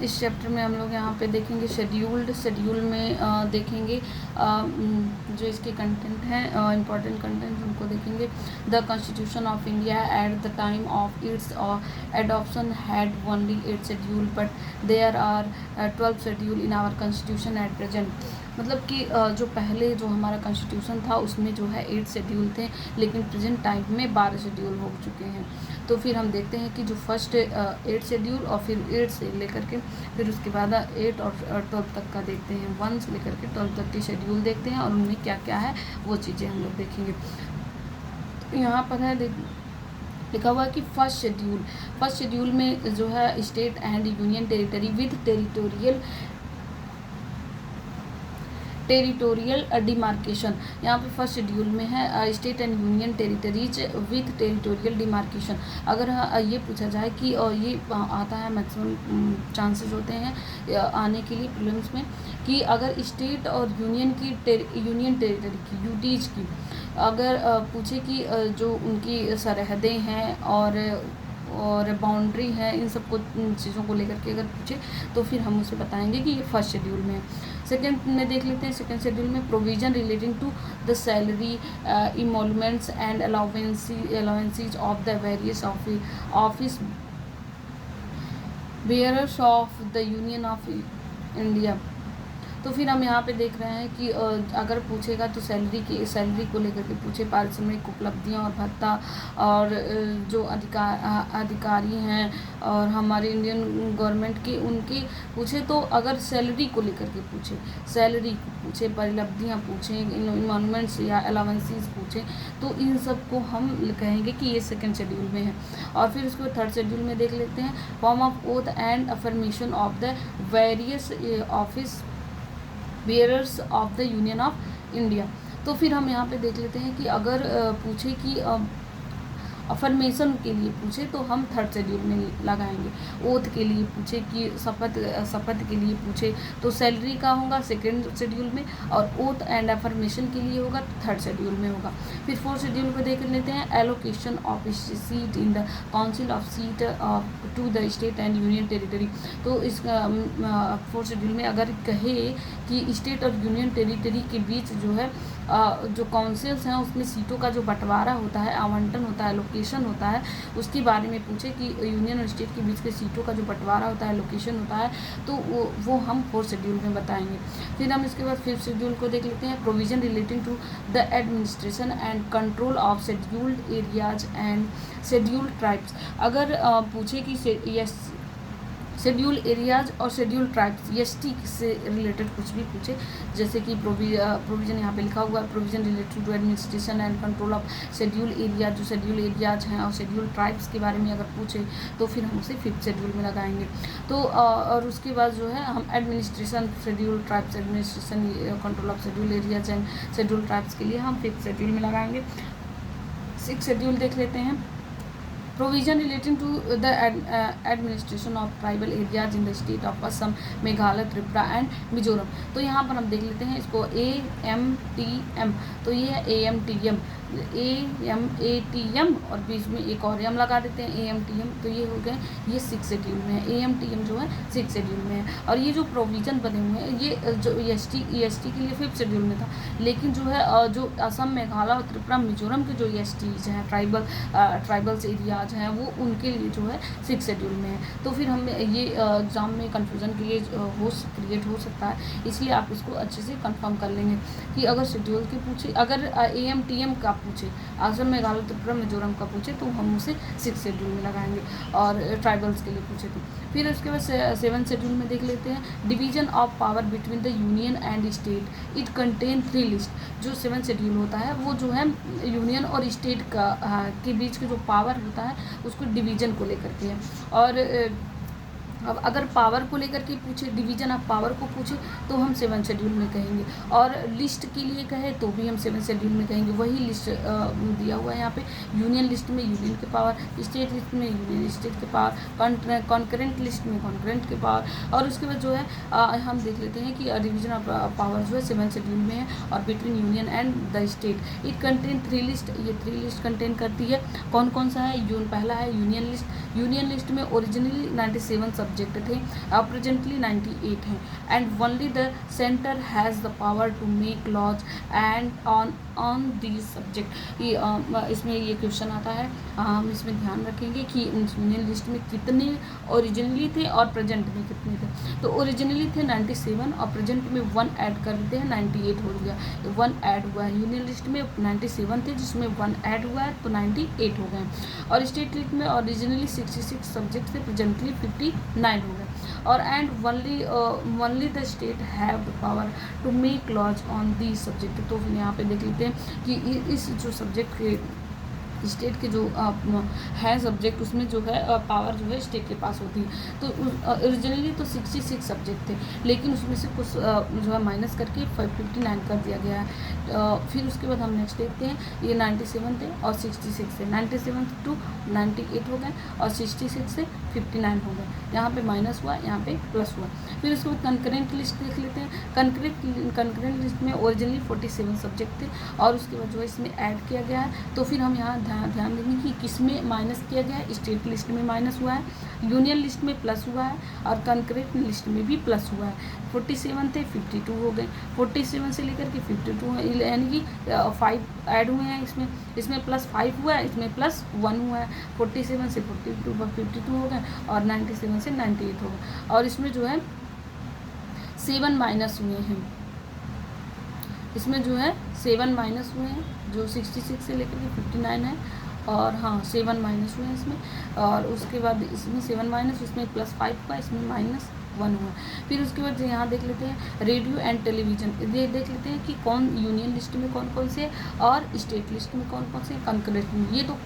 इस चैप्टर में हम लोग यहाँ पे देखेंगे शेड्यूल में देखेंगे जो इसके कंटेंट हैं इम्पॉर्टेंट कंटेंट उनको देखेंगे। The constitution of India at the time of its adoption had only 8 schedule but there are 12 schedule in our constitution at present. मतलब कि जो पहले जो हमारा कॉन्स्टिट्यूशन था उसमें जो है 8 शेड्यूल थे, लेकिन प्रेजेंट टाइम में 12 शेड्यूल हो चुके हैं। तो फिर हम देखते हैं कि जो फर्स्ट 8 शेड्यूल और फिर 8 से लेकर के फिर उसके बाद 8 और 12 तक का देखते हैं, 1 से लेकर के 12 तक के शेड्यूल देखते हैं और उनमें क्या क्या है वो चीज़ें हम लोग देखेंगे। तो यहाँ पर है लिखा हुआ है कि फर्स्ट शेड्यूल में जो है state and union territory with territorial demarcation. यहाँ पे फर्स्ट शेड्यूल में है state and union territories with territorial demarcation. अगर ये पूछा जाए कि ये आता है, मैक्सिमम चांसेस होते हैं आने के लिए प्रीलिम्स में, कि अगर स्टेट और यूनियन टेरिटरी की यूटीज की अगर पूछे कि जो उनकी सरहदें हैं और बाउंड्री है, इन सब को चीज़ों को लेकर के अगर पूछे तो फिर हम उसे बताएंगे कि ये फर्स्ट शेड्यूल में है। सेकेंड में देख लेते हैं, सेकेंड शेड्यूल में provision relating to the salary emoluments and allowances of the various office bearers of the union of India. तो फिर हम यहाँ पे देख रहे हैं कि अगर पूछेगा तो सैलरी को लेकर के पूछे, पारिश्रमिक उपलब्धियाँ और भत्ता और जो अधिकारी हैं और हमारे इंडियन गवर्नमेंट के उनके पूछे, तो अगर सैलरी को लेकर के पूछे, सैलरी को पूछे, परिलब्धियाँ पूछें, इनमेंट्स या अलाउंसेस पूछें, तो इन सब को हम कहेंगे कि ये सेकेंड शेड्यूल में है। और फिर उसको थर्ड शेड्यूल में देख लेते हैं, form of oath and affirmation of the various office bearers of the union of India. तो फिर हम यहाँ पे देख लेते हैं कि अगर पूछे कि अफर्मेशन के लिए पूछे तो हम थर्ड शेड्यूल में लगाएंगे। ओथ के लिए पूछे कि शपथ के लिए पूछे तो सैलरी का होगा सेकेंड शेड्यूल में, और ओथ एंड अफर्मेशन के लिए होगा तो थर्ड शेड्यूल में होगा। फिर फोर्थ शेड्यूल को देख लेते हैं, allocation of seat in the council of seat to the state and union territory. तो इस फोर्थ शेड्यूल में अगर कहे कि स्टेट और यूनियन टेरिटरी के बीच जो है जो काउंसिल्स हैं उसमें सीटों का जो बंटवारा होता है, आवंटन होता है, लोकेशन होता है, उसके बारे में पूछे कि यूनियन और स्टेट के बीच के सीटों का जो बंटवारा होता है, लोकेशन होता है, तो वो हम फोर्थ शेड्यूल में बताएंगे। फिर हम इसके बाद फिफ्थ शेड्यूल को देख लेते हैं, provision relating to the administration and control of scheduled areas and scheduled tribes. अगर पूछे कि शेड्यूल एरियाज और शेड्यूल ट्राइब्स एसटी से रिलेटेड कुछ भी पूछे, जैसे कि प्रोविजन यहाँ पे लिखा हुआ है, provision related to administration and control of schedule area, जो शेड्यूल एरियाज हैं और शेड्यूल ट्राइब्स के बारे में अगर पूछे तो फिर हम उसे फिफ्थ शेड्यूल में लगाएंगे। तो और उसके बाद जो है हम administration schedule tribes, administration control of schedule areas and schedule tribes के लिए हम फिफ्थ शेड्यूल में लगाएंगे। सिक्स शेड्यूल देख लेते हैं, provision relating to the administration of tribal areas in the state of Assam, Meghalaya, Tripura and Mizoram. तो यहाँ पर हम देख लेते हैं इसको AMTM, तो ये है AMTM और बीच में एक और एम लगा देते हैं AMTM, तो ये हो गए, ये सिक्स शेड्यूल में है। AMTM जो है सिक्स शेड्यूल में है। और ये जो प्रोविजन बने हुए हैं ये जो EST के लिए फिफ्थ शेड्यूल में था, लेकिन जो है जो असम, मेघालय और त्रिपुरा, मिजोरम के जो ESTs हैं, ट्राइबल्स एरियाज हैं, वो उनके लिए जो है सिक्स शेड्यूल में है। तो फिर हम ये एग्ज़ाम में कन्फ्यूज़न के लिए क्रिएट हो सकता है, इसलिए आप इसको अच्छे से कंफर्म कर लेंगे कि अगर शेड्यूल के पूछे, अगर AMTM का पूछे, असम, मेघालय, त्रिपुरा, मिजोरम का पूछे तो हम उसे सिक्स शेड्यूल में लगाएंगे, और ट्राइबल्स के लिए पूछे तो। फिर उसके बाद सेवन शेड्यूल में देख लेते हैं, division of power between the union and state, it contain 3 list. जो सेवन शेड्यूल होता है वो जो है यूनियन और स्टेट का के बीच के जो पावर होता है उसको डिवीजन को लेकर के है। और अब अगर पावर को लेकर के पूछे, डिवीजन ऑफ पावर को पूछे तो हम सेवन शेड्यूल में कहेंगे, और लिस्ट के लिए कहे तो भी हम सेवन शेड्यूल में कहेंगे। वही लिस्ट दिया हुआ है यहाँ पे, यूनियन लिस्ट में यूनियन के पावर, स्टेट लिस्ट में यूनियन स्टेट के पावर, कॉन्करेंट लिस्ट में कॉन्करेंट के पावर। और उसके बाद जो है हम देख लेते हैं कि डिवीजन ऑफ पावर जो है सेवन शेड्यूल में है, और between union and the state it contain 3 list, ये 3 लिस्ट कंटेन करती है। कौन कौन सा है? पहला है यूनियन लिस्ट। यूनियन लिस्ट में ओरिजिनली 97 सब्जेक्ट थे, प्रेजेंटली 98 हैं, and only the centre has the power to make laws and on this subject. इसमें ये क्वेश्चन आता है, हम इसमें ध्यान रखेंगे कि यूनियन लिस्ट में कितने ओरिजिनली थे और प्रेजेंट में कितने थे। तो ओरिजिनली थे 97 और प्रेजेंट में 1 ऐड कर देते हैं, 98 हो गया। 1 ऐड हुआ है, यूनियन लिस्ट में 97 थे जिसमें 1 ऐड हुआ है तो 98 हो गए। और स्टेट लिस्ट में ओरिजिनली 66 सब्जेक्ट थे, प्रेजेंटली 59 हो गए। और and only the state have the power to make laws on the subject. तो फिर यहाँ पे देख लेते हैं कि इस जो सब्जेक्ट के स्टेट के जो है सब्जेक्ट, उसमें जो है पावर जो है स्टेट के पास होती है। तो ओरिजिनली तो 66 सब्जेक्ट थे, लेकिन उसमें से कुछ जो है माइनस करके 59 कर दिया गया है। फिर उसके बाद हम नेक्स्ट देखते हैं, ये 97 थे और 66 थे, 97 टू 98 हो गए और 66 से 59 हो गए। यहाँ पे माइनस हुआ, यहाँ पे प्लस हुआ। फिर उसके बाद कंकरेंट लिस्ट देख लेते हैं। कंकरेंट लिस्ट में ओरिजिनली 47 सब्जेक्ट थे और उसके बाद जो है इसमें ऐड किया गया है। तो फिर हम यहाँ ध्यान देंगे कि किसमें माइनस किया गया है। स्टेट लिस्ट में माइनस हुआ है, यूनियन लिस्ट में प्लस हुआ है और कंकरेंट लिस्ट में भी प्लस हुआ है। 47 थे, 52 हो गए। 47 से लेकर के 52 यानी कि 5 ऐड हुए हैं इसमें प्लस 5 हुआ है, इसमें प्लस 1 हुआ है। 47 से 52 हो गए और 97 से 98 हो गए। और इसमें जो है 7 माइनस हुए हैं, इसमें जो है 7 माइनस हुए हैं, जो 66 से लेकर के 59 है। और हाँ 7 माइनस हुए हैं इसमें। और उसके बाद इसमें 7 माइनस, इसमें प्लस 5 हुआ, इसमें -1 हुआ। फिर उसके बाद यहाँ देख लेते हैं रेडियो एंड टेलीविज़न। ये देख लेते हैं कि कौन यूनियन लिस्ट में कौन कौन से और स्टेट लिस्ट में कौन कौन से, कंकरेंट में। ये तो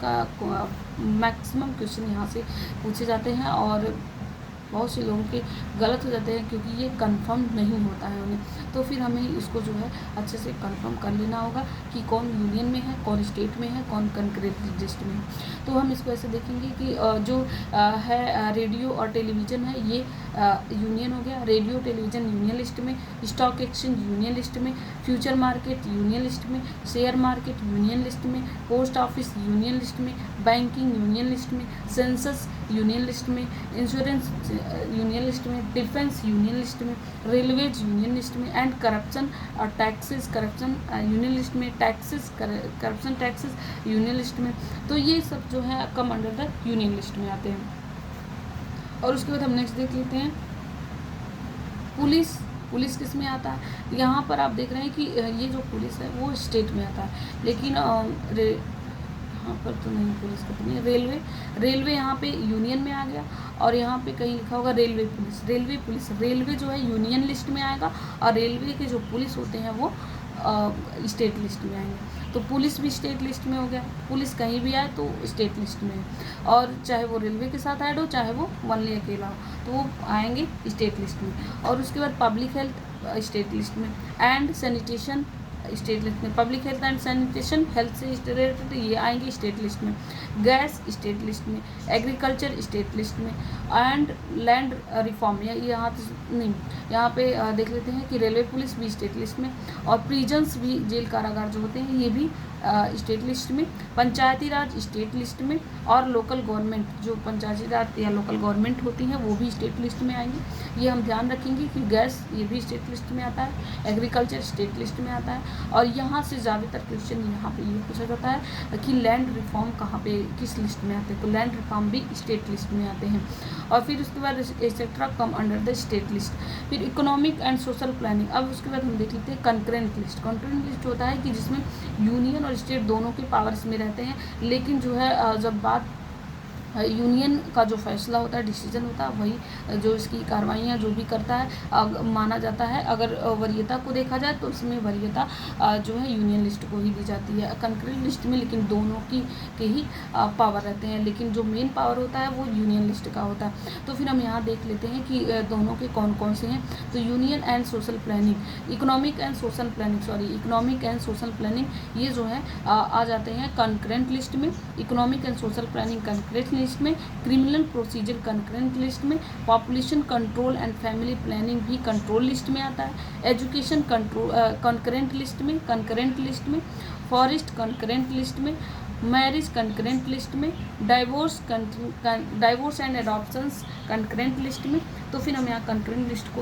मैक्सिमम क्वेश्चन यहाँ से पूछे जाते हैं और बहुत से लोगों के गलत हो जाते हैं क्योंकि ये कंफर्म नहीं होता है उन्हें। तो फिर हमें इसको जो है अच्छे से कंफर्म कर लेना होगा कि कौन यूनियन में है, कौन स्टेट में है, कौन कंकरेंट लिस्ट में है। तो हम इसको ऐसे देखेंगे कि जो है रेडियो और टेलीविज़न है, ये यूनियन हो गया। रेडियो टेलीविज़न यूनियन लिस्ट में, स्टॉक एक्सचेंज यूनियन लिस्ट में, फ्यूचर मार्केट यूनियन लिस्ट में, शेयर मार्केट यूनियन लिस्ट में, पोस्ट ऑफिस यूनियन लिस्ट में, बैंकिंग यूनियन लिस्ट में, सेंसस यूनियन लिस्ट में, इंश्योरेंस यूनियन लिस्ट में, डिफेंस यूनियन लिस्ट में, railways union list में, and corruption और टैक्सेस करप्शन यूनियन लिस्ट में, करप्शन टैक्सेस यूनियन लिस्ट में। तो ये सब जो है कम अंडर द यूनियन लिस्ट में आते हैं। और उसके बाद हम नेक्स्ट देख लेते हैं पुलिस किस में आता है। यहाँ पर आप देख रहे हैं कि ये जो पुलिस है वो स्टेट में आता है, लेकिन यहाँ पर तो नहीं, पुलिस का तो नहीं। रेलवे यहाँ पे यूनियन में आ गया और यहाँ पे कहीं लिखा होगा रेलवे पुलिस। रेलवे जो है यूनियन लिस्ट में आएगा और रेलवे के जो पुलिस होते हैं वो स्टेट लिस्ट में आएंगे। तो पुलिस भी स्टेट लिस्ट में हो गया, पुलिस कहीं भी आए तो स्टेट लिस्ट में है। और चाहे वो रेलवे के साथ ऐड हो, चाहे वो ओनली अकेला हो, तो वो आएंगे स्टेट लिस्ट में। और उसके बाद पब्लिक हेल्थ स्टेट लिस्ट में, एंड सैनिटेशन स्टेट लिस्ट में। Public health and sanitation, health से रिलेटेड, ये आएंगे स्टेट लिस्ट में। गैस स्टेट लिस्ट में, एग्रीकल्चर स्टेट लिस्ट में, एंड लैंड रिफॉर्म यहाँ नहीं, यहाँ पे देख लेते हैं कि रेलवे पुलिस भी स्टेट लिस्ट में, और प्रिजन्स भी, जेल कारागार जो होते हैं, ये भी स्टेट लिस्ट में। पंचायती राज स्टेट लिस्ट में, और लोकल गवर्नमेंट, जो पंचायती राज या लोकल गवर्नमेंट होती हैं वो भी स्टेट लिस्ट में आएंगी। ये हम ध्यान रखेंगे कि गैस ये भी स्टेट लिस्ट में आता है, एग्रीकल्चर स्टेट लिस्ट में आता है। और यहाँ से ज़्यादातर क्वेश्चन यहाँ पे ये पूछा जाता है कि लैंड रिफॉर्म कहाँ पे, किस लिस्ट में आते हैं, तो लैंड रिफॉर्म भी स्टेट लिस्ट में आते हैं। और फिर उसके बाद etcetera come under the state list. फिर इकोनॉमिक एंड सोशल प्लानिंग। अब उसके बाद हम देख लेते हैं कंकरेंट लिस्ट। कंकरेंट लिस्ट होता है कि जिसमें यूनियन और स्टेट दोनों के पावर्स में रहते हैं, लेकिन जो है जब बात यूनियन का जो फैसला होता है, डिसीजन होता है, वही जो इसकी कार्रवाइयाँ जो भी करता है माना जाता है। अगर वरीयता को देखा जाए तो इसमें वरीयता जो है यूनियन लिस्ट को ही दी जाती है। कंकरेंट लिस्ट में लेकिन दोनों के ही पावर रहते हैं, लेकिन जो मेन पावर होता है वो यूनियन लिस्ट का होता है। तो फिर हम यहाँ देख लेते हैं कि दोनों के कौन कौन से हैं। तो union and social planning, economic and social planning, ये जो है आ जाते हैं कंकरेंट लिस्ट में। Economic and social planning concurrent list में, क्रिमिनल प्रोसीजर कंकरेंट लिस्ट में, population control and family planning भी कंट्रोल लिस्ट में आता है। एजुकेशन कंट्रोल कंकरेंट लिस्ट में, फॉरेस्ट कंकरेंट लिस्ट में, मैरिज कंकरेंट लिस्ट में, डाइवोर्स एंड एडॉप्शंस कंकरेंट लिस्ट में। तो फिर हम यहाँ कंकरेंट लिस्ट को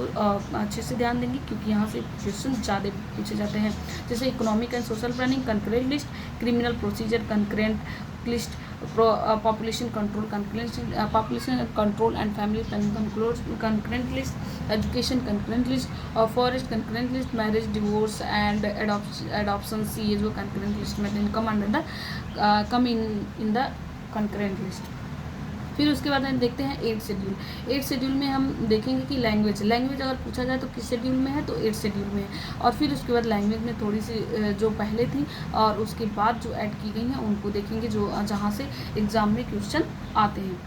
अच्छे से ध्यान देंगे, क्योंकि यहाँ से क्वेश्चन ज़्यादा पूछे जाते हैं। जैसे economic and social planning concurrent list, criminal procedure concurrent list, population control and family planning concurrent list, education concurrent list और forest concurrent list, marriage divorce and adoption, ये जो कंकरेंट लिस्ट में come under the come in the concurrent list. फिर उसके बाद हम देखते हैं 8th शेड्यूल। 8th शेड्यूल में हम देखेंगे कि लैंग्वेज अगर पूछा जाए तो किस शेड्यूल में है, तो 8th शेड्यूल में है। और फिर उसके बाद लैंग्वेज में थोड़ी सी जो पहले थी और उसके बाद जो ऐड की गई हैं उनको देखेंगे, जो जहाँ से एग्जाम में क्वेश्चन आते हैं।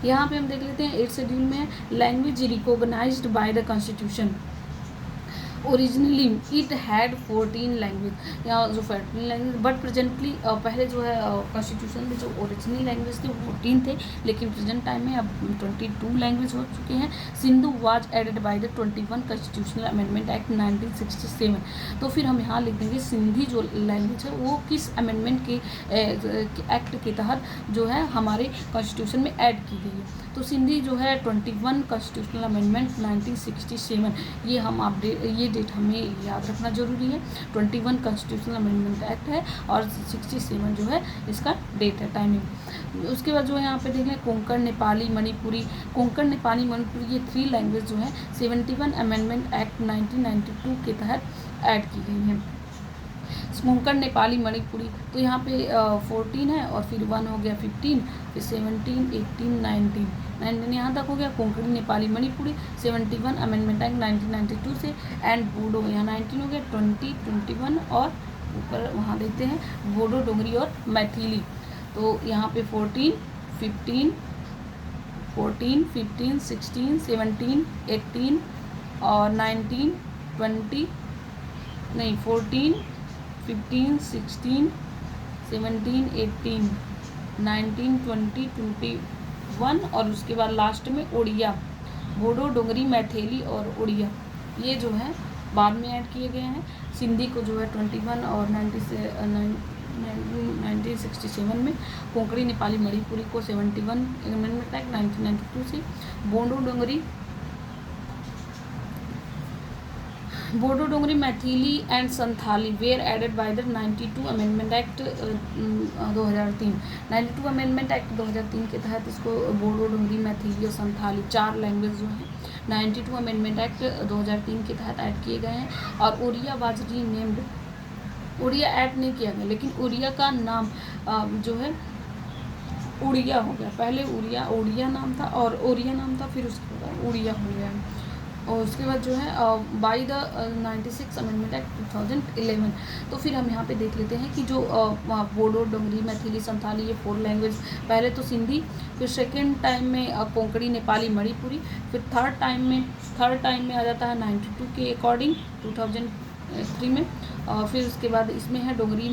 यहाँ पे हम देख लेते हैं 8th शेड्यूल में language recognised by the constitution. Originally it had 14 language, या जो 14 लैंग्वेज, बट प्रेजेंटली पहले जो है कॉन्स्टिट्यूशन में जो ओरिजिनल लैंग्वेज थे 14 थे, लेकिन प्रेजेंट टाइम में अब 22 लैंग्वेज हो चुके हैं। Sindhu was added by the 21 constitutional amendment act 1967। तो फिर हम यहाँ लिख देंगे सिंधी जो लैंग्वेज है वो किस अमेंडमेंट के एक्ट के तहत जो है हमारे कॉन्स्टिट्यूशन में ऐड की गई है। तो सिंधी जो है 21 कॉन्स्टिट्यूशनल अमेंडमेंट 1967, ये हम अपडेट, ये डेट हमें याद रखना जरूरी है। 21 कॉन्स्टिट्यूशनल अमेंडमेंट एक्ट है और 67 जो है इसका डेट है, टाइमिंग। उसके बाद जो है यहाँ पे देख लें कोंकण, नेपाली, मणिपुरी। कोंकण, नेपाली, मणिपुरी ये 3 लैंग्वेज जो है 71 अमेंडमेंट एक्ट 1992 के तहत ऐड की गई हैं। कोंकण, नेपाली, मणिपुरी, तो यहाँ पे 14 है और फिर 1 हो गया 15, फिर 17, 18, 19 यहाँ तक हो गया। कोंकणी, नेपाली, मणिपुरी 71 अमेंडमेंट एक्ट 1992 से, एंड बोडो यहाँ 19 हो गया, 20, 21 और ऊपर वहाँ देखते हैं बोडो, डोंगरी और मैथिली। तो यहाँ पे 14, 15, 16, 17, 18 और 19, 20 नहीं 14, 15, 16, 17, 18, 19, 20, 21 और उसके बाद लास्ट में उड़िया, बोडो, डोंगरी, मैथिली और उड़िया, ये जो है बाद में ऐड किए गए हैं। सिंधी को जो है 21 और 1967 में, कोंकणी, नेपाली, मणिपुरी को 71 अमेंडमेंट एक्ट 1992 से, Bodo, Dogri, Maithili and Santhali were added by the 92 amendment act 2003। 92 amendment act 2003 के तहत इसको बोडो, डोंगरी, मैथिली और संथाली 4 लैंग्वेज जो हैं 92 अमेंडमेंट एक्ट 2003 के तहत ऐड किए गए हैं। और Odia was renamed, Odia add नहीं किया गया, लेकिन उड़िया का नाम जो है उड़िया हो गया। पहले उड़िया नाम था और ओरिया नाम था, फिर उसके बाद उड़िया हो गया। और उसके बाद जो है बाई द 96 अमेंडमेंट एक्ट 2011। तो फिर हम यहाँ पे देख लेते हैं कि जो बोडो, डोंगरी, मैथिली, संथाली ये 4 लैंग्वेज, पहले तो सिंधी, फिर सेकेंड टाइम में कोंकणी, नेपाली, मणिपुरी, फिर थर्ड टाइम में आ जाता है 92 के अकॉर्डिंग 2003 में। फिर उसके बाद इसमें है डोंगरी,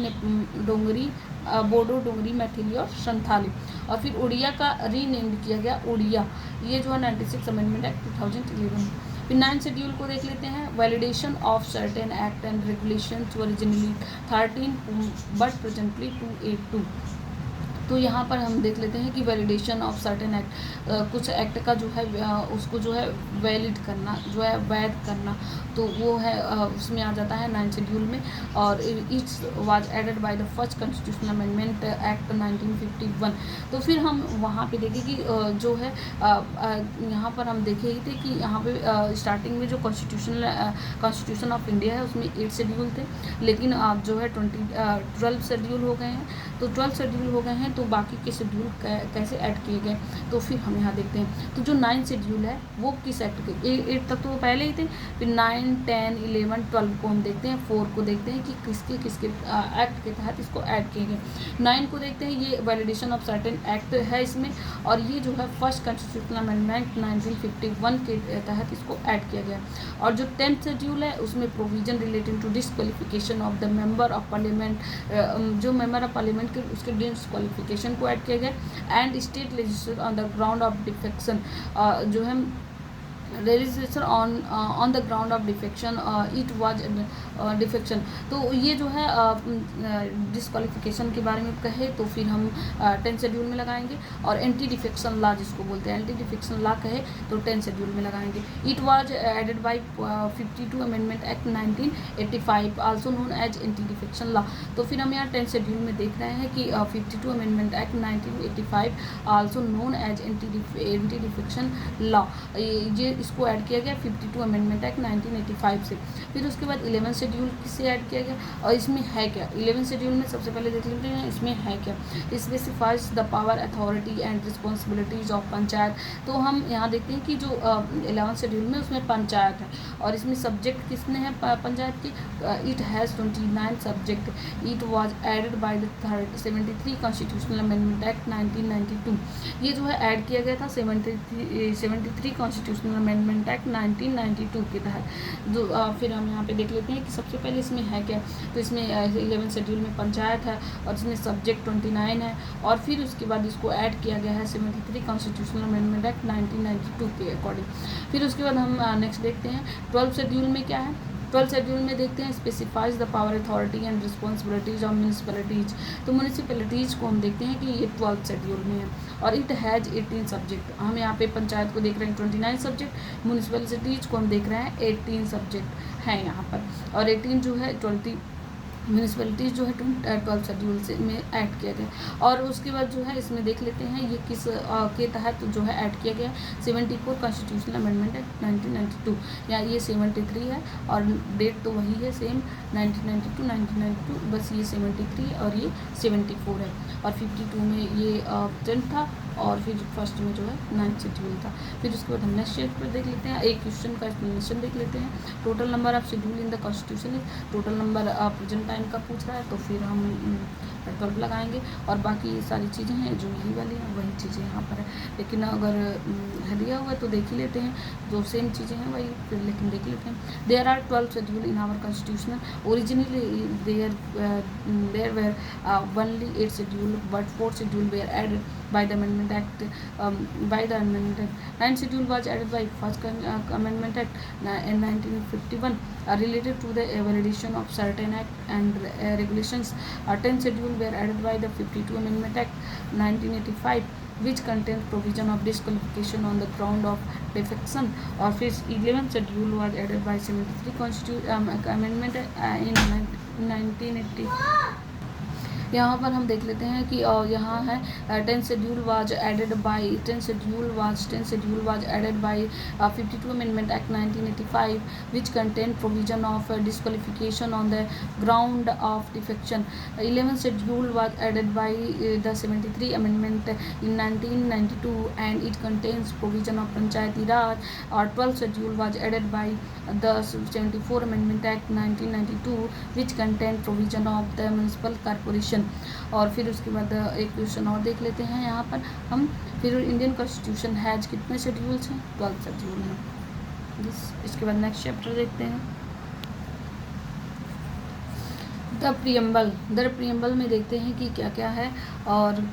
बोडो, डोंगरी, मैथिली और संथाली। और फिर उड़िया का रीनेम्ड किया गया उड़िया, ये जो है 96 अमेंडमेंट एक्ट 2011। फिर 9th शेड्यूल को देख लेते हैं। Validation of certain act and regulations originally 13 but presently 282। तो यहाँ पर हम देख लेते हैं कि वैलिडेशन ऑफ सर्टेन एक्ट, कुछ एक्ट का जो है उसको जो है वैलिड करना, जो है वैध करना, तो वो है उसमें आ जाता है 9th शेड्यूल में। और its was added by the first constitutional amendment act 1951। तो फिर हम वहाँ पे देखें कि जो है यहाँ पर हम देखे ही थे कि यहाँ पे स्टार्टिंग में जो कॉन्स्टिट्यूशन ऑफ इंडिया है उसमें 8 शेड्यूल थे, लेकिन आप जो है 12 शेड्यूल हो गए हैं। तो 12 शेड्यूल हो गए हैं, तो बाकी के शेड्यूल कैसे ऐड किए गए, तो फिर हम यहाँ देखते हैं। तो जो 9th शेड्यूल है वो किस एक्ट के, 8 तक तो वो पहले ही थे, फिर 9, 10, 11, 12 को हम देखते हैं, 4 को देखते हैं कि किसके किसके एक्ट के तहत इसको ऐड किए गए। 9 को देखते हैं, ये वैलिडेशन ऑफ सर्टेन एक्ट है इसमें, और ये जो है फर्स्ट कॉन्स्टिट्यूशनल अमेंडमेंट 1951 के तहत इसको ऐड किया गया। और जो 10th शेड्यूल है उसमें provision relating to disqualification of the member of parliament, जो मेंबर ऑफ पार्लियामेंट के उसके डिस्क्वालिफिकेशन को ऐड किया गया। And state legislature on the ground of defection, जो है registration on the ground of defection, it was defection. तो ये जो है डिस्क्वालिफिकेशन के बारे में कहे तो फिर हम 10 शेड्यूल में लगाएंगे, और एंटी डिफेक्शन लॉ जिसको बोलते हैं, एंटी डिफेक्शन लॉ कहे तो 10 शेड्यूल में लगाएंगे। It was added by 52 amendment act 1985 also known as anti defection law. तो फिर हम यहाँ 10 शेड्यूल में देख रहे हैं कि 52 amendment act 1985 also known as anti defection law, ये इसको ऐड किया गया 52 अमेंडमेंट एक्ट 1985 से। फिर उसके बाद 11 शेड्यूल किससे ऐड किया गया और इसमें है क्या। 11 शेड्यूल में सबसे पहले देख लेते हैं इसमें है क्या। Specifies the power, authority and responsibilities of panchayat. तो हम यहाँ देखते हैं कि जो 11 शेड्यूल में उसमें पंचायत है, और इसमें सब्जेक्ट किसने है पंचायत की। It has 29 subject. It was added by the 73 constitutional amendment act 1992। ये जो है ऐड किया गया था 73 कॉन्स्टिट्यूशनल अमेंडमेंट एक्ट 1992 के तहत। जो फिर हम यहाँ पे देख लेते हैं कि सबसे पहले इसमें है क्या। तो इसमें 11 शेड्यूल में पंचायत है, और इसमें सब्जेक्ट 29 है, और फिर उसके बाद इसको ऐड किया गया है 73 कॉन्स्टिट्यूशनल अमेंडमेंट एक्ट 1992 के अकॉर्डिंग। फिर उसके बाद हम नेक्स्ट देखते हैं 12 शेड्यूल में क्या है। 12 शेड्यूल में देखते हैं specifies the power, authority and responsibilities of municipalities. तो म्यूनिसिपैलिटीज को हम देखते हैं कि ये 12 शेड्यूल में है, और इट हैज़ 18 सब्जेक्ट। हम यहाँ पे पंचायत को देख रहे हैं 29 सब्जेक्ट, म्यूनिसिपैलिटीज को हम देख रहे हैं 18 सब्जेक्ट हैं यहाँ पर, और 18 जो है 20 म्यूनिसिपैलिटीज़ जो है 12 शेड्यूल से में ऐड किया गया। और उसके बाद जो है इसमें देख लेते हैं ये किस के तहत जो है ऐड किया गया। 74 कॉन्स्टिट्यूशनल अमेंडमेंट एक्ट 1992, या ये 73 है, और डेट तो वही है सेम 1992, बस ये 73 और ये 74 है, और 52 में ये 10 था, और फिर फर्स्ट में जो है 9th शेड्यूल था। फिर उसके बाद हम नेक्स्ट चैप्टर देख लेते हैं, एक क्वेश्चन का एक्सप्लेनेशन देख लेते हैं। Total number of schedule in the constitution is, total number present time का पूछ रहा है, तो फिर हम 12 लगाएंगे, और बाकी सारी चीज़ें हैं जो यही वाली हैं वही चीज़ें यहाँ पर है। लेकिन अगर दिया हुआ है तो देख ही लेते हैं, जो सेम चीज़ें हैं वही फिर लेकिन देख लेते हैं। There are 12 schedule in our constitution. Originally there were only 8 schedule, but 4 schedule were added by the amendment act. 9th schedule was added by first amendment act in 1951 related to the validation of certain act and regulations. 10th schedule were added by the 52 amendment act 1985 which contains provision of disqualification on the ground of defection. और फिर 11th schedule was added by 73 constitution amendment in 1980। यहाँ पर हम देख लेते हैं कि यहाँ है 10 schedule was added by 10 schedule was added by 52 amendment act 1985 which contain provision of disqualification on the ground of defection. 11 schedule was added by the 73 amendment in 1992 and it contains provision of panchayati raj. और 12 schedule was added by the 74 amendment act 1992 which contain provision of the municipal corporation. और फिर उसके बाद एक question और देख लेते हैं यहाँ पर हम। फिर इंडियन कॉन्स्टिट्यूशन हैज कितने शेड्यूल्स हैं? 12 शेड्यूल हैं। इसके बाद नेक्स्ट चैप्टर देखते हैं द प्रियम्बल में देखते हैं कि क्या क्या है। और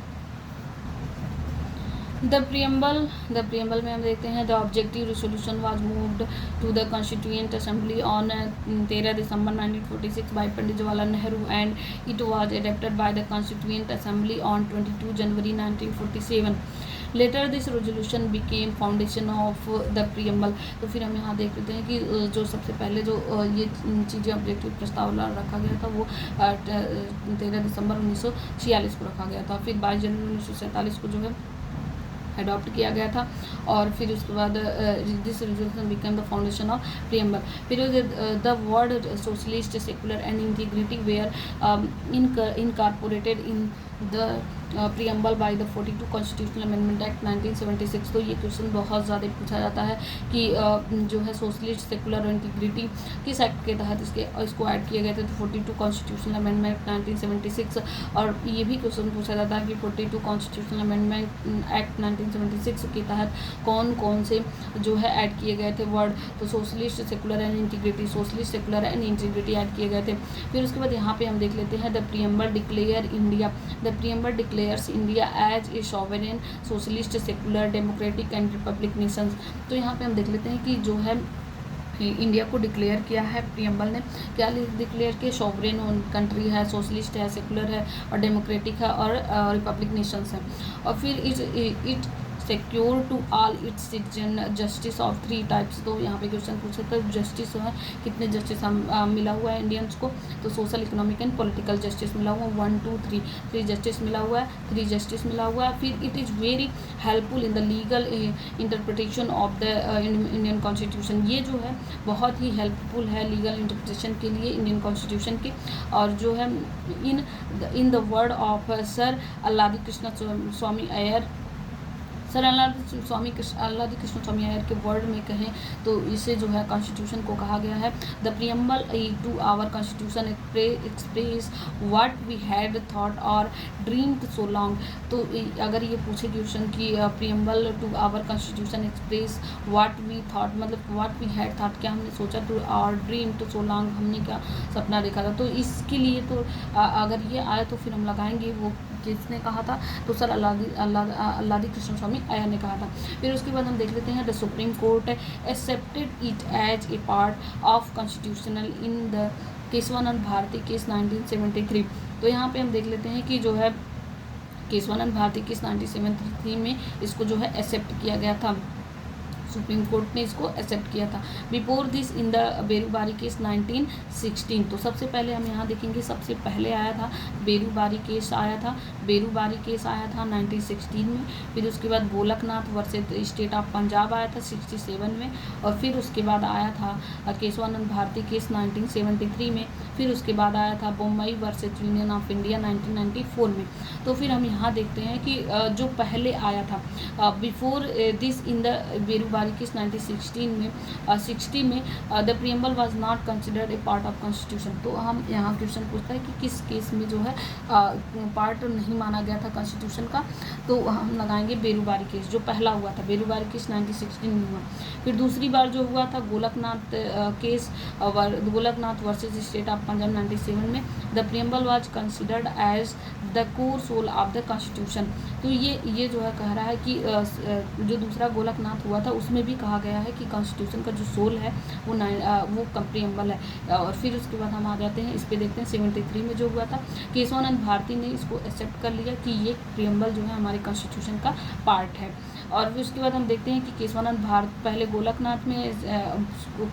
द प्रियम्बल में हम देखते हैं the objective resolution was moved to the constituent assembly on 13 December 1946 by Pandit Jawaharlal Nehru and it was adopted by the constituent assembly on 22 January 1947। Later this resolution became foundation of the preamble. तो फिर हम यहाँ देख लेते हैं कि जो सबसे पहले जो ये चीज़ें ऑब्जेक्टिव प्रस्ताव रखा गया था वो 13 दिसंबर 1946 को रखा गया था। फिर 22 जनवरी 1947 को जो है अडॉप्ट किया गया था। और फिर उसके बाद this resolution become the foundation of preamble. फिर the word socialist secular and integrity were incorporated in the preamble by the 42 constitutional amendment act 1976। तो ये क्वेश्चन बहुत ज़्यादा पूछा जाता है कि जो है सोशलिस्ट सेकुलर और इंटीग्रिटी किस एक्ट के तहत इसको ऐड किए गए थे। तो 42 कॉन्स्टिट्यूशनल अमेंडमेंट 1976। और ये भी क्वेश्चन पूछा जाता है कि 42 कॉन्स्टिट्यूशनल अमेंडमेंट एक्ट 1976 के तहत कौन कौन से जो है ऐड किए गए थे वर्ड। तो socialist secular and integrity add किए गए थे। फिर उसके बाद यहाँ पे हम देख लेते हैं the preamble declare India declares India as a sovereign socialist secular democratic and republic nations. तो यहाँ पे हम देख लेते हैं कि जो है इंडिया को डिक्लेयर किया है प्रियम्बल ने, क्या डिक्लेयर किया, सॉवरेन कंट्री है, सोशलिस्ट है, सेकुलर है और डेमोक्रेटिक है और रिपब्लिक नेशंस है। और फिर it secure to all its citizen justice of 3 types. तो यहाँ पे क्वेश्चन पूछा था जस्टिस है, कितने जस्टिस मिला हुआ है इंडियंस को, तो social economic and political justice मिला हुआ है 1 2 3 3 जस्टिस मिला हुआ है, 3 जस्टिस मिला हुआ है। फिर it is very helpful in the legal interpretation of the Indian constitution. ये जो है बहुत ही हेल्पफुल है लीगल इंटरप्रिटेशन के लिए इंडियन कॉन्स्टिट्यूशन के। और जो है in the word of sir Alladi Krishnaswami Iyer, sir Alladi Krishnaswami Iyer के वर्ड में कहें तो इसे जो है कॉन्स्टिट्यूशन को कहा गया है the preamble to our constitution express what we had thought और ड्रीम्ड सो लॉन्ग। तो अगर ये पूछे क्वेश्चन कि preamble to our constitution express what we thought, मतलब व्हाट वी हैड थॉट, क्या हमने सोचा, टू और ड्रीम्ड सो लॉन्ग, हमने क्या सपना देखा था। तो इसके लिए तो अगर ये आए तो फिर हम लगाएंगे वो किसने कहा था, तो सर अल्लादी कृष्ण स्वामी अय्यर ने कहा था। फिर उसके बाद हम देख लेते हैं the supreme court accepted it as a part of constitutional in the Kesavananda Bharati case 1973। तो यहाँ पे हम देख लेते हैं कि जो है केशवानंद भारती केस 1973 में इसको जो है एक्सेप्ट किया गया था, सुप्रीम कोर्ट ने इसको एक्सेप्ट किया था। Before this in the Berubari case 1916। तो सबसे पहले हम यहाँ देखेंगे, सबसे पहले आया था बेरूबारी केस आया था, बेरूबारी केस आया था 1916 में। फिर उसके बाद Golaknath versus state of Punjab आया था 67 में। और फिर उसके बाद आया था केशवानंद भारती केस 1973 में। फिर उसके बाद आया था Bombay versus union of India 1994 में। तो फिर हम यहाँ देखते हैं कि जो पहले आया था before this in the Berubari case 1916 में 60 में the preamble was not considered a part of constitution. तो हम यहाँ क्वेश्चन पूछता है कि किस केस में जो है पार्ट नहीं माना गया था कॉन्स्टिट्यूशन का, तो हम लगाएंगे बेरूबारी केस जो पहला हुआ था, बेरूबारी केस 1916 में हुआ। फिर दूसरी बार जो हुआ था Golaknath case, Golaknath versus state of Punjab 97 में the preamble was considered as the core soul of the constitution. तो ये जो है कह रहा है कि जो दूसरा गोलकनाथ हुआ था उसमें भी कहा गया है कि कॉन्स्टिट्यूशन का जो सोल है वो प्रियम्बल है। और फिर उसके बाद हम आ जाते हैं इस पे देखते हैं 73 में जो हुआ था केशवानंद भारती ने इसको एक्सेप्ट कर लिया कि ये प्रियम्बल जो है हमारे कॉन्स्टिट्यूशन का पार्ट है। और फिर उसके बाद हम देखते हैं कि केशवानंद भारत पहले गोलकनाथ में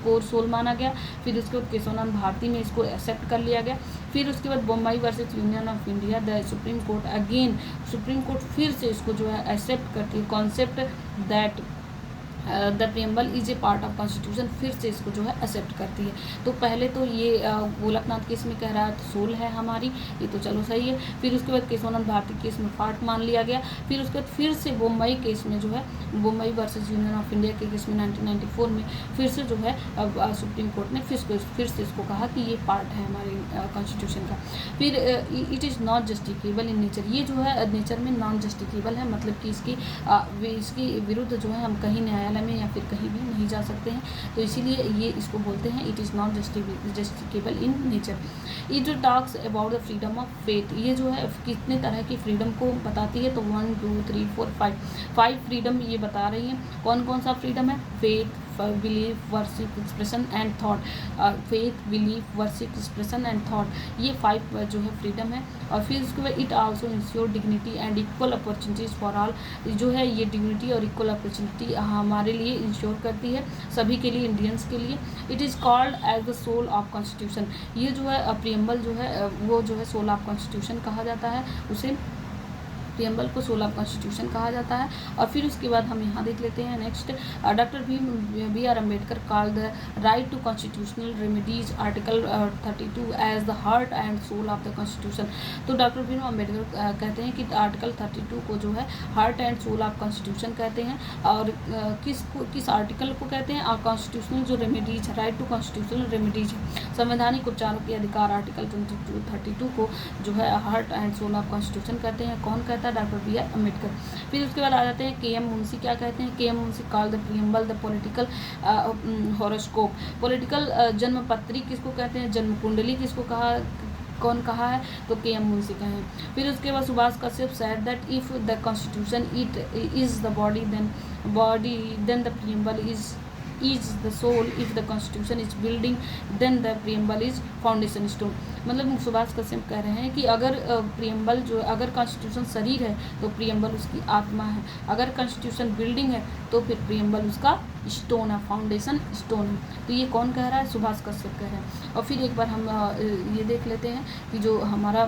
कोर सोल माना गया, फिर उसके बाद केशवानंद भारती में इसको एक्सेप्ट कर लिया गया। फिर उसके बाद Bombay versus union of India the supreme court again, supreme court फिर से इसको जो है एक्सेप्ट करती है concept that the preamble is a part of constitution, फिर से इसको जो है एक्सेप्ट करती है। तो पहले तो ये गोलकनाथ केस में कह रहा है तो सोल है हमारी, ये तो चलो सही है। फिर उसके बाद केशवानंद भारती केस में पार्ट मान लिया गया। फिर उसके बाद फिर से बम्बई केस में जो है Bombay versus union of India के केस में 1994 में फिर से जो है सुप्रीम कोर्ट ने फिर से इसको कहा कि ये पार्ट है हमारे कॉन्स्टिट्यूशन का। फिर it is not justifiable in nature, ये जो है नेचर में नॉन जस्टिफिकेबल है, मतलब कि इसकी विरुद्ध जो है हम कहीं न्यायालय में या फिर कहीं भी नहीं जा सकते हैं, तो इसीलिए ये इसको बोलते हैं it is not justifiable in nature. It talks about the freedom of faith, ये जो है कितने तरह की फ्रीडम को बताती है, तो 1 2 3 4 5 फ्रीडम ये बता रही है। कौन कौन सा फ्रीडम है, faith, belief, worship, expression and thought, faith, belief, worship, expression and thought, ये 5 जो है फ्रीडम है। और फिर उसके बाद it also ensure dignity and equal opportunities for all, जो है ये डिग्निटी और इक्वल अपॉर्चुनिटी हमारे लिए इंश्योर करती है, सभी के लिए, इंडियंस के लिए। It is called as the soul of constitution, ये जो है प्रियम्बल जो है वो जो है सोल ऑफ कॉन्स्टिट्यूशन कहा जाता है, उसे प्रियम्बल को सोल ऑफ कॉन्स्टिट्यूशन कहा जाता है। और फिर उसके बाद हम यहाँ देख लेते हैं next, doctor B R Ambedkar called the right to constitutional remedies article 32 as the heart and soul of the constitution. तो डॉक्टर बी आर अम्बेडकर कहते हैं कि आर्टिकल 32 को जो है heart and soul of constitution कहते हैं। और किस आर्टिकल को कहते हैं, और कॉन्स्टिट्यूशनल जो रेमेडीज है, राइट टू कॉन्स्टिट्यूशनल रेमेडीज है, संवैधानिक उपचारों के अधिकार, आर्टिकल 32 को जो है heart and soul of constitution कहते हैं। कौन कहता है, डॉक्टर बी आर अम्बेडकर। फिर उसके बाद आ जाते हैं के एम मुंशी, क्या कहते हैं, K M Munshi call the preamble the political horoscope, political जन्म पत्री किसको कहते हैं, जन्म कुंडली किसको कौन कहा है, तो के.एम. मुंशी का है। फिर उसके बाद Subhash Kashyap said that if the constitution it is the body then the preamble is the soul. If the constitution is building then the preamble is foundation stone. मतलब सुभाष कश्यप कह रहे हैं कि अगर प्रियम्बल जो अगर कॉन्स्टिट्यूशन शरीर है तो प्रियम्बल उसकी आत्मा है, अगर कॉन्स्टिट्यूशन बिल्डिंग है तो फिर प्रियम्बल उसका स्टोन है, फाउंडेशन स्टोन है। तो ये कौन कह रहा है, सुभाष कश्यप कह रहे हैं। और फिर एक बार हम ये देख लेते हैं कि जो हमारा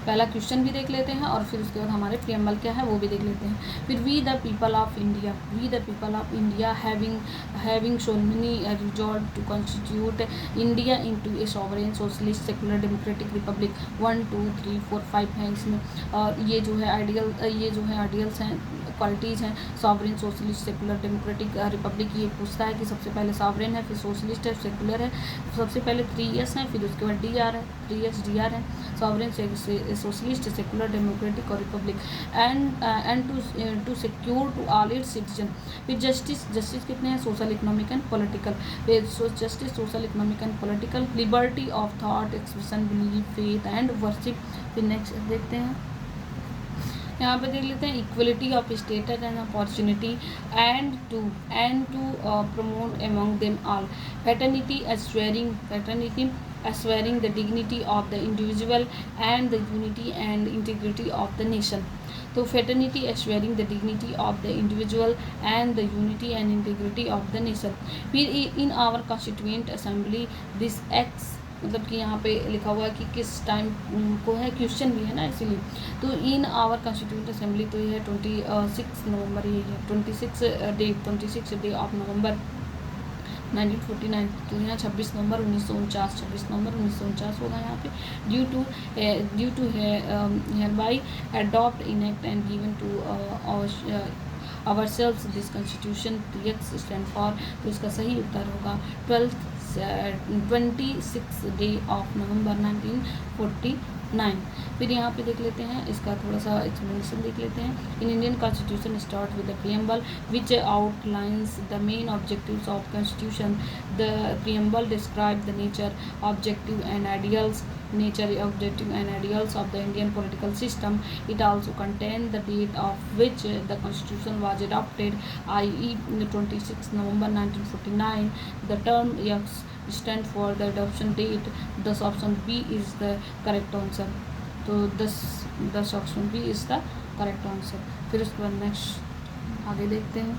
पहला क्वेश्चन भी देख लेते हैं और फिर उसके बाद हमारे प्रियम्बल क्या है वो भी देख लेते हैं। फिर we the people of India having solemnly resolved to constitute India into a sovereign socialist secular democratic republic. 1 2 3 4 5 हैं इसमें। और ये जो है आइडियल्स हैं, क्वालिटीज़ हैं। Sovereign, socialist, secular, democratic Republic. ये पूछता है कि सबसे पहले सॉवरेन है, फिर सोशलिस्ट है, सेकुलर है। सबसे पहले 3S हैं, फिर उसके बाद DR है, 3S DR है। सॉवरेन, सोशलिस्ट, सेकुलर, डेमोक्रेटिक और republic. And to secure to all its citizen. फिर जस्टिस कितने हैं, सोशल, इकोनॉमिक एंड पॉलिटिकल। फिर justice, social, economic and political. Liberty of thought, expression, belief, faith and worship. फिर next देखते हैं, यहाँ पे देख लेते हैं equality of status and opportunity and to promote among them all. Fraternity assuring the dignity of the individual and the unity and integrity of the nation. तो fraternity assuring the dignity of the individual and the unity and integrity of the nation. फिर in our constituent assembly this acts, मतलब कि यहाँ पे लिखा हुआ है कि किस टाइम को है, क्वेश्चन भी है ना इसीलिए। तो इन आवर कॉन्स्टिट्यूंट असेंबली, तो ये है 26 नवंबर, यही है 26 डे ऑफ नवंबर 1949। तो यहाँ 26 नवंबर 1949 होगा यहाँ पे। Due to hereby adopt, enact and given to ourselves this constitution, TX stand for। तो इसका सही उत्तर होगा 26 डे ऑफ नवंबर 1949। फिर यहाँ पे देख लेते हैं, इसका थोड़ा सा एक्सप्लेनेशन देख लेते हैं। In Indian constitution start with the preamble which outlines the main objectives of constitution. The preamble describe the nature, objective and ideals of the Indian political system. It also contains the date of which the constitution was adopted, i.e. 26 November 1949. The term X stand for the adoption date. Thus option B is the correct answer. तो thus option B is the correct answer। फिर उसके बाद next आगे देखते हैं।